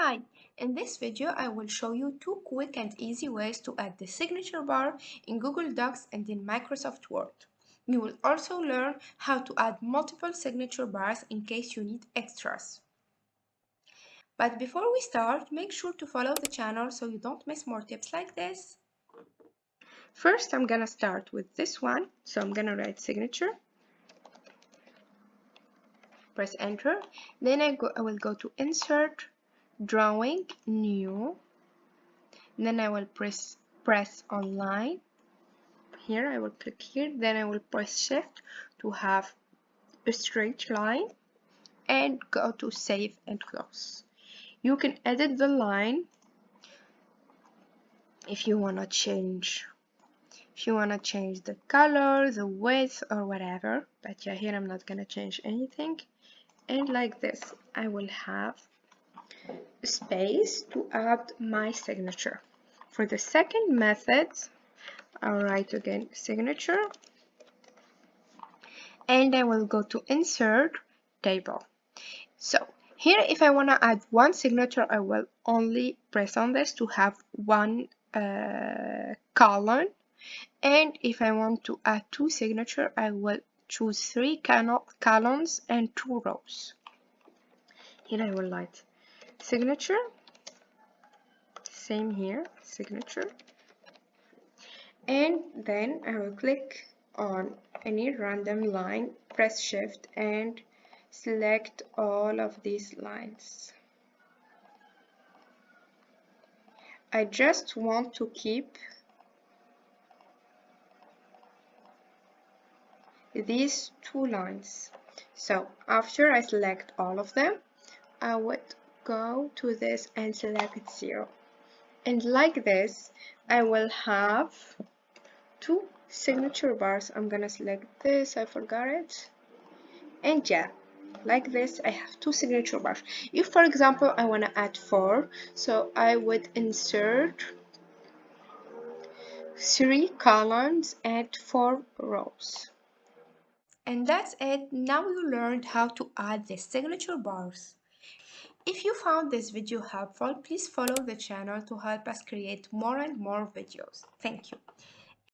Hi, in this video I will show you two quick and easy ways to add the signature bar in Google Docs and in Microsoft Word. You will also learn how to add multiple signature bars in case you need extras. But before we start, make sure to follow the channel so you don't miss more tips like this. First, I'm gonna start with this one. So I'm gonna write signature. Press enter. Then I will go to insert, drawing, new. Then I will press online. Here I will click here. Then I will press shift to have a straight line and go to save and close. You can edit the line if you want to change the color, the width, or whatever. But yeah, here I'm not gonna change anything. And like this, I will have space to add my signature. For the second method, I'll write again signature, and I will go to insert table. So here, if I want to add one signature, I will only press on this to have one column, and if I want to add two signature, I will choose three columns and two rows. Here I will write signature, same here, signature, and then I will click on any random line, press shift and select all of these lines. I just want to keep these two lines. So after I select all of them, I would go to this and select 0. And like this, I will have two signature bars. I'm gonna select this, I forgot it. And yeah, like this, I have two signature bars. If, for example, I want to add 4, so I would insert 3 columns and 4 rows. And that's it. Now you learned how to add the signature bars. If you found this video helpful, please follow the channel to help us create more and more videos. Thank you.